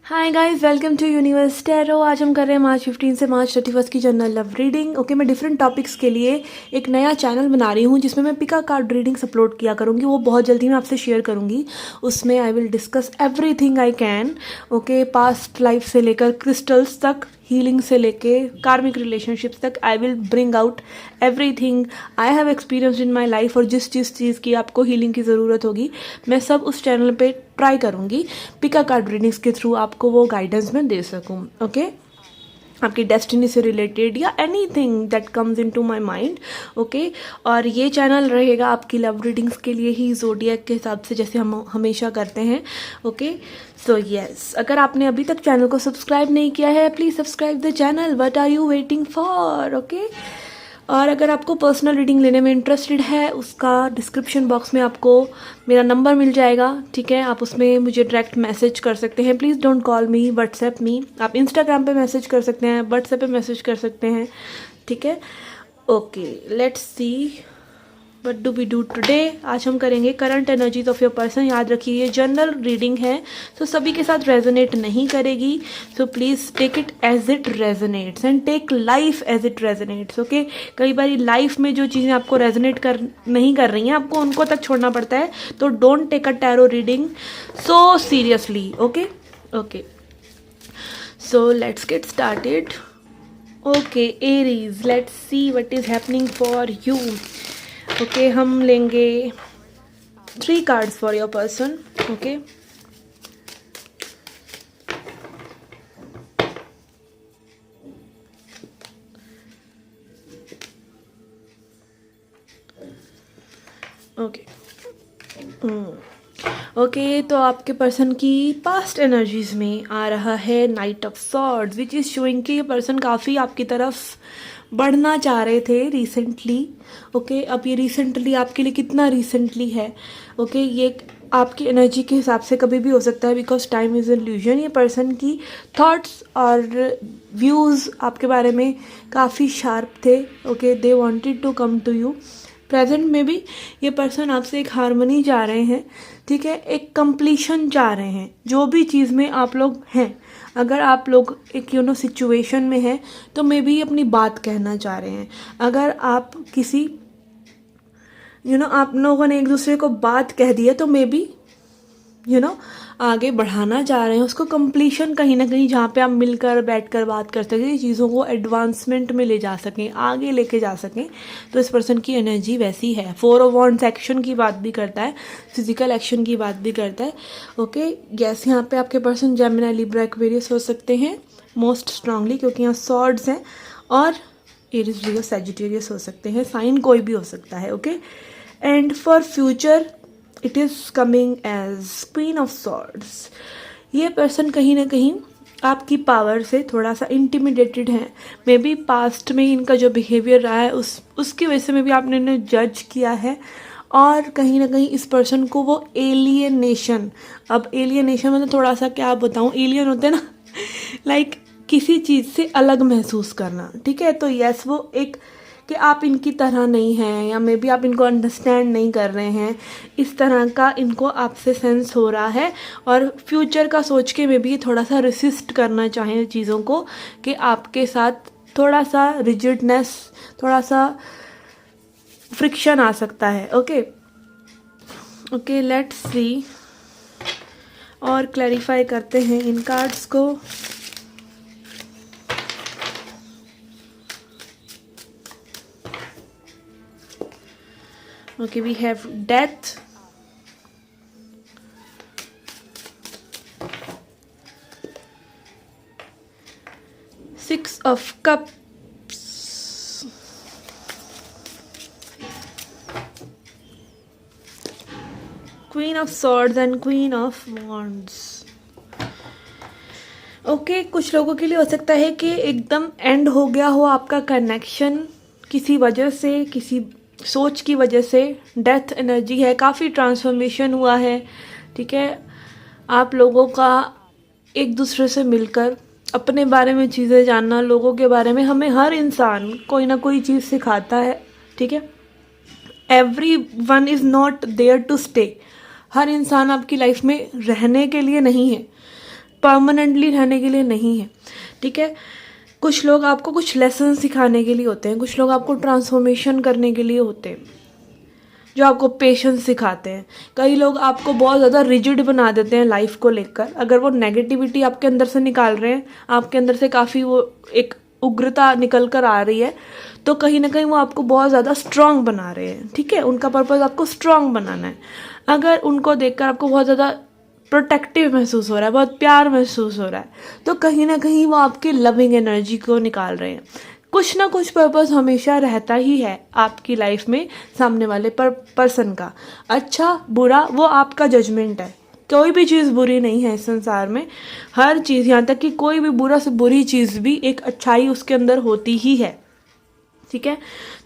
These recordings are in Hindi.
Hi guys, welcome to universe tarot. आज हम कर रहे हैं मार्च 15 से मार्च 31 की जनरल लव रीडिंग। ओके, मैं डिफरेंट टॉपिक्स के लिए एक नया चैनल बना रही हूँ जिसमें मैं पिका कार्ड रीडिंग्स अपलोड किया करूँगी। वो बहुत जल्दी मैं आपसे शेयर करूँगी। उसमें I will discuss everything I can. Okay, past life से लेकर क्रिस्टल्स तक, हीलिंग से लेके कार्मिक रिलेशनशिप्स तक, I will bring out everything I have experience in my life. और जिस चीज़ की आपको हीलिंग की ज़रूरत होगी मैं सब उस चैनल पे ट्राई करूँगी पिका कार्ड रीडिंग्स के थ्रू आपको वो गाइडेंस मैं दे सकूँ। ओके, आपकी डेस्टिनी से रिलेटेड या anything that comes into my mind. Okay, और ये चैनल रहेगा आपकी लव रीडिंग्स के लिए ही, ज़ोडिएक के हिसाब से, जैसे हम हमेशा करते हैं। ओके, सो यस, अगर आपने अभी तक चैनल को सब्सक्राइब नहीं किया है please subscribe the channel. What are you waiting for? Okay, और अगर आपको पर्सनल रीडिंग लेने में इंटरेस्टेड है उसका डिस्क्रिप्शन बॉक्स में आपको मेरा नंबर मिल जाएगा। ठीक है, आप उसमें मुझे डायरेक्ट मैसेज कर सकते हैं। Please don't call me, WhatsApp me. आप इंस्टाग्राम पे मैसेज कर सकते हैं, व्हाट्सएप पे मैसेज कर सकते हैं। ठीक है, okay, let's see what do we do today. आज हम करेंगे current energies of your person. याद रखिए ये जनरल रीडिंग है तो सभी के साथ रेजोनेट नहीं करेगी, so please take it as it resonates and take life as it resonates. Okay, कई बार लाइफ में जो चीज़ें आपको रेजोनेट नहीं कर रही हैं आपको उनको तक छोड़ना पड़ता है, तो don't take a tarot reading so seriously. Okay okay, so let's get started. Okay Aries, let's see what is happening for you. Okay, हम लेंगे 3 cards for your person. Okay, okay okay, तो आपके पर्सन की पास्ट एनर्जीज में आ रहा है night of swords, which is showing कि ये पर्सन काफ़ी आपकी तरफ बढ़ना चाह रहे थे रिसेंटली। ओके, अब ये रिसेंटली आपके लिए कितना रिसेंटली है? ओके, ये आपकी एनर्जी के हिसाब से कभी भी हो सकता है, बिकॉज टाइम इज़ इल्यूजन। ये पर्सन की थॉट्स और व्यूज़ आपके बारे में काफ़ी शार्प थे। Okay, they wanted to come to you. Present में भी ये पर्सन आपसे एक हार्मनी चाह रहे हैं। ठीक है, एक कंप्लीशन चाह रहे हैं जो भी चीज़ में आप लोग हैं। अगर आप लोग एक सिचुएशन में हैं तो मे बी अपनी बात कहना चाह रहे हैं। अगर आप किसी आप लोगों ने एक दूसरे को बात कह दी है तो मे बी आगे बढ़ाना चाह रहे हैं उसको, कंप्लीशन कहीं ना कहीं, जहाँ पे आप मिलकर बैठकर बात कर सकें, चीज़ों को एडवांसमेंट में ले जा सकें, आगे लेके जा सकें। तो इस पर्सन की एनर्जी वैसी है। 4 ऑफ वॉन्ड्स एक्शन की बात भी करता है, फिजिकल एक्शन की बात भी करता है। ओके, यस, यहाँ पे आपके पर्सन जेमिनी, लिब्रा, एक्वेरियस हो सकते हैं मोस्ट स्ट्रांगली, क्योंकि यहाँ सॉर्ड्स हैं, और एरीज, लियो, सैजिटेरियस हो सकते हैं। साइन कोई भी हो सकता है। Okay, and for future it is coming as queen of swords. ये पर्सन कहीं ना कहीं आपकी पावर से थोड़ा सा इंटिमिडेटेड है। मे बी पास्ट में इनका जो बिहेवियर रहा है उसकी वजह से मे बी आपने इन्हें जज किया है, और कहीं ना कहीं इस पर्सन को वो एलियनेशन, अब एलियनेशन मतलब थोड़ा सा क्या बताऊँ, एलियन होते हैं ना लाइक किसी चीज़ से अलग महसूस करना। ठीक है, तो यस, वो एक कि आप इनकी तरह नहीं हैं, या मे बी आप इनको अंडरस्टैंड नहीं कर रहे हैं, इस तरह का इनको आपसे सेंस हो रहा है। और फ्यूचर का सोच के मे बी थोड़ा सा रेसिस्ट करना चाहें चीज़ों को, कि आपके साथ थोड़ा सा रिजिडनेस, थोड़ा सा फ्रिक्शन आ सकता है। ओके ओके, लेट्स सी और क्लैरिफाई करते हैं इन कार्ड्स को। Okay, we have death, Six of Cups, Queen of Swords and Queen of Wands. Okay, कुछ लोगों के लिए हो सकता है कि एकदम एंड हो गया हो आपका कनेक्शन किसी वजह से, किसी सोच की वजह से। डेथ एनर्जी है, काफ़ी ट्रांसफॉर्मेशन हुआ है। ठीक है, आप लोगों का एक दूसरे से मिलकर अपने बारे में चीज़ें जानना, लोगों के बारे में, हमें हर इंसान कोई ना कोई चीज़ सिखाता है। ठीक है, everyone is not there to stay. हर इंसान आपकी लाइफ में रहने के लिए नहीं है। परमानेंटली रहने के लिए नहीं है, ठीक है। कुछ लोग आपको कुछ लेसन सिखाने के लिए होते हैं, कुछ लोग आपको ट्रांसफॉर्मेशन करने के लिए होते हैं, जो आपको पेशेंस सिखाते हैं। कई लोग आपको बहुत ज़्यादा रिजिड बना देते हैं लाइफ को लेकर। अगर वो नेगेटिविटी आपके अंदर से निकाल रहे हैं, आपके अंदर से काफ़ी वो एक उग्रता निकल कर आ रही है, तो कहीं ना कहीं वो आपको बहुत ज़्यादा स्ट्रांग बना रहे हैं, ठीक है। उनका पर्पज़ आपको स्ट्रांग बनाना है। अगर उनको देखकर आपको बहुत ज़्यादा प्रोटेक्टिव महसूस हो रहा है, बहुत प्यार महसूस हो रहा है, तो कहीं ना कहीं वो आपकी लविंग एनर्जी को निकाल रहे हैं। कुछ ना कुछ पर्पज़ हमेशा रहता ही है आपकी लाइफ में सामने वाले पर्सन का। अच्छा बुरा वो आपका जजमेंट है। कोई भी चीज़ बुरी नहीं है इस संसार में। हर चीज़, यहाँ तक कि कोई भी बुरा से बुरी चीज़ भी एक अच्छाई उसके अंदर होती ही है, ठीक है।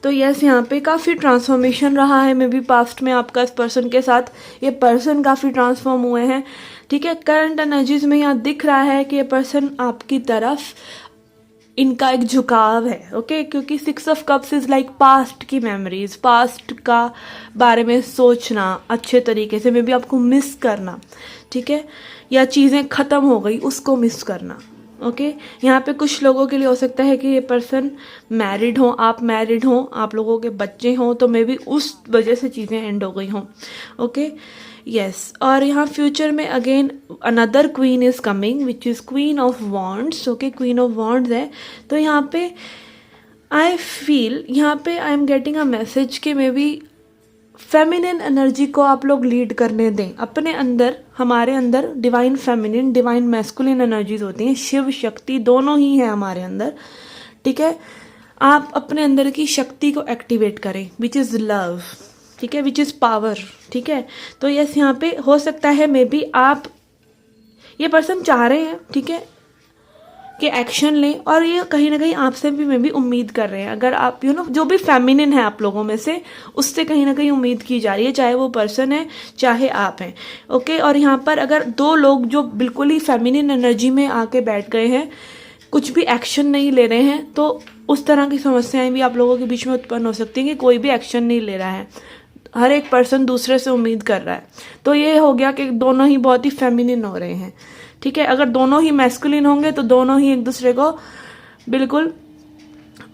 तो यस, यहाँ पे काफ़ी ट्रांसफॉर्मेशन रहा है। मे बी पास्ट में आपका इस पर्सन के साथ, ये पर्सन काफ़ी ट्रांसफॉर्म हुए हैं, ठीक है। करंट एनर्जीज में यहाँ दिख रहा है कि ये पर्सन आपकी तरफ इनका एक झुकाव है, ओके। क्योंकि 6 of cups is like past की मेमोरीज, पास्ट का बारे में सोचना अच्छे तरीके से, मे बी आपको मिस करना, ठीक है, या चीज़ें ख़त्म हो गई उसको मिस करना, ओके। यहाँ पे कुछ लोगों के लिए हो सकता है कि ये पर्सन मैरिड हो, आप मैरिड हो, आप लोगों के बच्चे हों, तो मे बी उस वजह से चीज़ें एंड हो गई हों, ओके। यस, और यहाँ फ्यूचर में again another queen is coming which is queen of wands, okay. Queen of wands है, तो यहाँ पे आई फील, यहाँ पे I am getting a message कि मे बी फेमिनिन एनर्जी को आप लोग लीड करने दें अपने अंदर। हमारे अंदर divine feminine, divine masculine energies होती हैं, शिव शक्ति दोनों ही है हमारे अंदर, ठीक है। आप अपने अंदर की शक्ति को एक्टिवेट करें, विच इज़ लव, ठीक है, विच इज़ पावर, ठीक है। तो यस, यहाँ पे हो सकता है मे बी आप, ये पर्सन चाह रहे हैं, ठीक है, कि एक्शन लें, और ये कहीं ना कहीं आपसे भी मे बी उम्मीद कर रहे हैं। अगर आप जो भी फेमिनिन है आप लोगों में से, उससे कहीं ना कहीं उम्मीद की जा रही है, चाहे वो पर्सन है चाहे आप हैं, ओके। और यहाँ पर अगर दो लोग जो बिल्कुल ही फेमिनिन एनर्जी में आके बैठ गए हैं, कुछ भी एक्शन नहीं ले रहे हैं, तो उस तरह की समस्याएं भी आप लोगों के बीच में उत्पन्न हो सकती हैं कि कोई भी एक्शन नहीं ले रहा है, हर एक पर्सन दूसरे से उम्मीद कर रहा है। तो ये हो गया कि दोनों ही बहुत ही फेमिनिन हो रहे हैं, ठीक है। अगर दोनों ही मैस्कुलिन होंगे तो दोनों ही एक दूसरे को बिल्कुल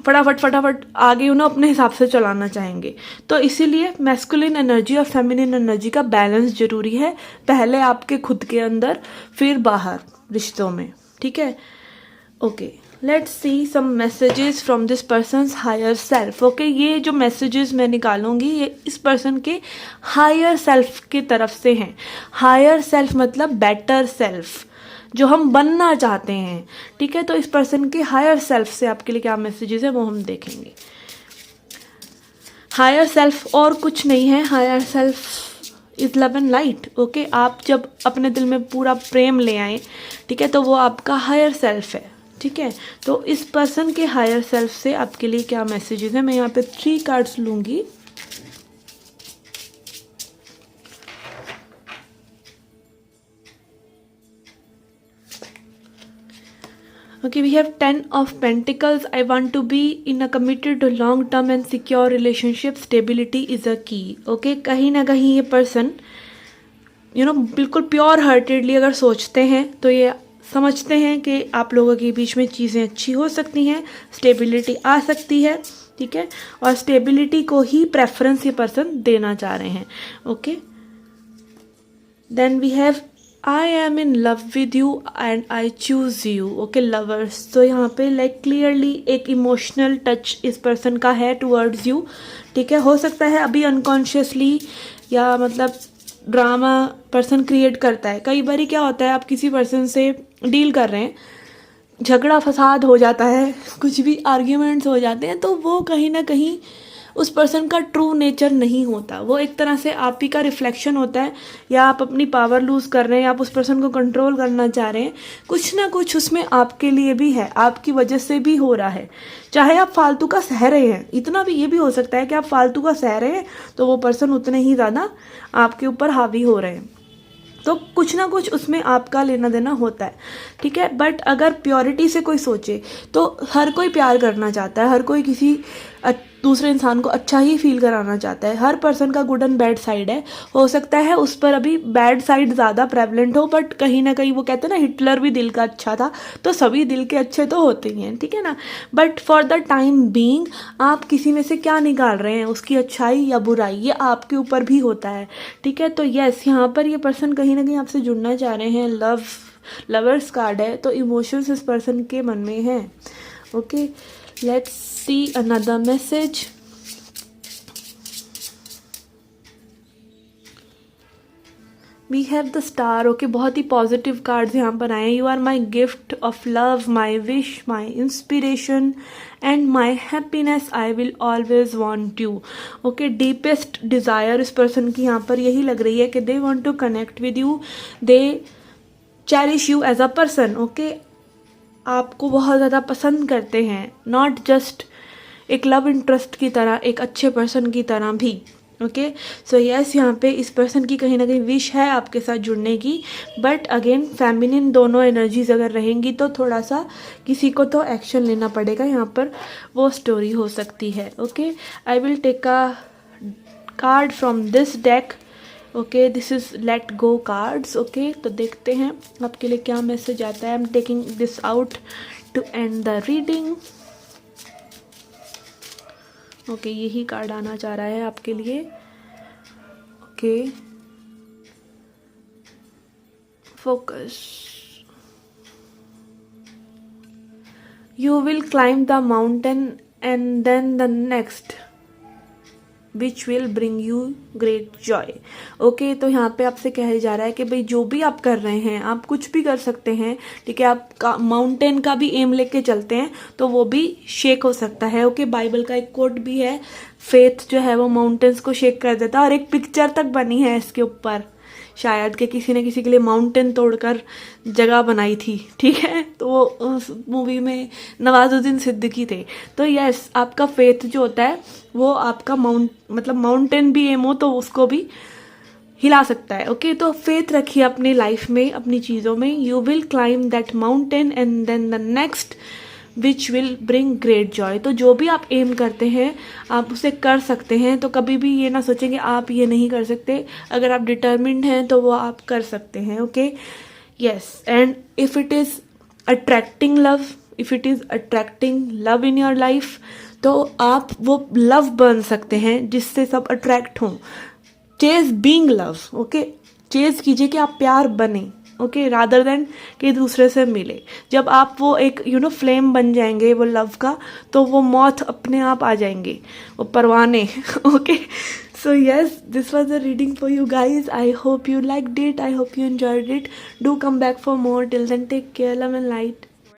फटाफट आगे अपने हिसाब से चलाना चाहेंगे। तो इसीलिए मैस्कुलिन एनर्जी और फेमिनिन एनर्जी का बैलेंस जरूरी है, पहले आपके खुद के अंदर, फिर बाहर रिश्तों में, ठीक है, okay. Let's see some messages from this person's higher self, okay. ये जो मैसेजेस मैं निकालूंगी ये इस पर्सन के हायर सेल्फ की तरफ से हैं। हायर सेल्फ मतलब बेटर सेल्फ, जो हम बनना चाहते हैं, ठीक है। तो इस पर्सन के हायर सेल्फ से आपके लिए क्या मैसेजेस है वो हम देखेंगे। हायर सेल्फ और कुछ नहीं है, higher self is love and light, okay. आप जब अपने दिल में पूरा प्रेम ले आए, ठीक है, तो वो आपका हायर सेल्फ है, ठीक है। तो इस पर्सन के हायर सेल्फ से आपके लिए क्या मैसेजेस है, मैं यहाँ पे 3 कार्ड्स लूंगी। Okay, we have 10 of Pentacles. I want to be in a committed long-term and secure relationship. Stability is a key. Okay, कहीं ना कहीं ये पर्सन बिल्कुल प्योर हार्टेडली अगर सोचते हैं तो ये समझते हैं कि आप लोगों के बीच में चीज़ें अच्छी हो सकती हैं, स्टेबिलिटी आ सकती है, ठीक है। और स्टेबिलिटी को ही प्रेफरेंस ये पर्सन देना चाह रहे हैं, okay. Then we have I am in love with you and I choose you, okay lovers। तो यहाँ पे लाइक क्लियरली एक इमोशनल टच इस पर्सन का है टुवर्ड्स यू, ठीक है। हो सकता है अभी अनकॉन्शियसली या मतलब ड्रामा पर्सन क्रिएट करता है। कई बार क्या होता है, आप किसी पर्सन से डील कर रहे हैं, झगड़ा फसाद हो जाता है, कुछ भी आर्ग्यूमेंट्स हो जाते हैं, तो वो कहीं ना कहीं उस पर्सन का ट्रू नेचर नहीं होता, वो एक तरह से आप ही का रिफ्लेक्शन होता है, या आप अपनी पावर लूज कर रहे हैं, आप उस पर्सन को कंट्रोल करना चाह रहे हैं, कुछ ना कुछ उसमें आपके लिए भी है, आपकी वजह से भी हो रहा है। चाहे आप फालतू का सह रहे हैं, इतना भी ये भी हो सकता है कि आप फालतू का सह रहे हैं तो वो पर्सन उतने ही ज़्यादा आपके ऊपर हावी हो रहे हैं, तो कुछ ना कुछ उसमें आपका लेना देना होता है, ठीक है। बट अगर प्योरिटी से कोई सोचे तो हर कोई प्यार करना चाहता है, हर कोई किसी दूसरे इंसान को अच्छा ही फील कराना चाहता है। हर पर्सन का गुड एंड बैड साइड है, हो सकता है उस पर अभी बैड साइड ज़्यादा प्रेवलेंट हो, बट कहीं ना कहीं वो कहते हैं ना, हिटलर भी दिल का अच्छा था, तो सभी दिल के अच्छे तो होते ही हैं, ठीक है ना। But for the time being आप किसी में से क्या निकाल रहे हैं, उसकी अच्छाई या बुराई, ये आपके ऊपर भी होता है, ठीक है। तो यस, यहाँ पर ये पर्सन कहीं ना कहीं आपसे जुड़ना चाह रहे हैं। लवर्स कार्ड है, तो इमोशंस इस पर्सन के मन में हैं। Okay, let's see another message. We have the star. Okay, बहुत ही पॉजिटिव कार्ड्स यहाँ पर आए हैं। You are my gift of love, my wish, my inspiration and my happiness, I will always want you. Okay, deepest desire इस पर्सन की यहाँ पर यही लग रही है कि they want to connect with you, they cherish you as a person. Okay, आपको बहुत ज़्यादा पसंद करते हैं, नॉट जस्ट एक लव इंटरेस्ट की तरह, एक अच्छे पर्सन की तरह भी। ओके, सो यस, यहाँ पे इस पर्सन की कहीं ना कहीं विश है आपके साथ जुड़ने की, बट अगेन फैमिलिन दोनों एनर्जीज अगर रहेंगी तो थोड़ा सा किसी को तो एक्शन लेना पड़ेगा, यहाँ पर वो स्टोरी हो सकती है। Okay, I will take a card from this deck. Okay, this is let go cards. Okay, तो देखते हैं आपके लिए क्या मैसेज आता है। I am taking this out to end the reading. Okay, यही कार्ड आना चाह रहा है आपके लिए। Okay, focus. You will climb the mountain and then the next which will bring you great joy. Okay, तो यहाँ पे आपसे कहा जा रहा है कि भाई जो भी आप कर रहे हैं, आप कुछ भी कर सकते हैं, ठीक है। आप माउंटेन का भी एम लेके चलते हैं तो वो भी शेक हो सकता है। ओके, बाइबल का एक कोट भी है, फेथ जो है वो माउंटेन्स को शेक कर देता है, और एक पिक्चर तक बनी है इसके ऊपर, शायद कि किसी ने किसी के लिए माउंटेन तोड़कर जगह बनाई थी, ठीक है। तो वो उस मूवी में नवाजुद्दीन सिद्दीकी थे। तो यस, आपका फेथ जो होता है वो आपका माउंटेन भी एम हो तो उसको भी हिला सकता है। ओके, तो फेथ रखिए अपनी लाइफ में, अपनी चीज़ों में। You will climb that mountain and then the next which will bring great joy. तो जो भी आप एम करते हैं आप उसे कर सकते हैं, तो कभी भी ये ना सोचेंगे आप ये नहीं कर सकते। अगर आप डिटर्मिन्ड हैं तो वो आप कर सकते हैं। Okay, yes, and if it is attracting love in your life, तो आप वो लव बन सकते हैं जिससे सब अट्रैक्ट हों। Chase being love. Okay, chase कीजिए कि आप प्यार बने। ओके, रादर देन कि दूसरे से मिले। जब आप वो एक फ्लेम बन जाएंगे वो लव का, तो वो मौत अपने आप आ जाएंगे, वो परवाने। Okay, so yes, this was a reading for you guys. I hope you liked it, I hope you enjoyed it. Do come back for more. Till then, take care, love and light.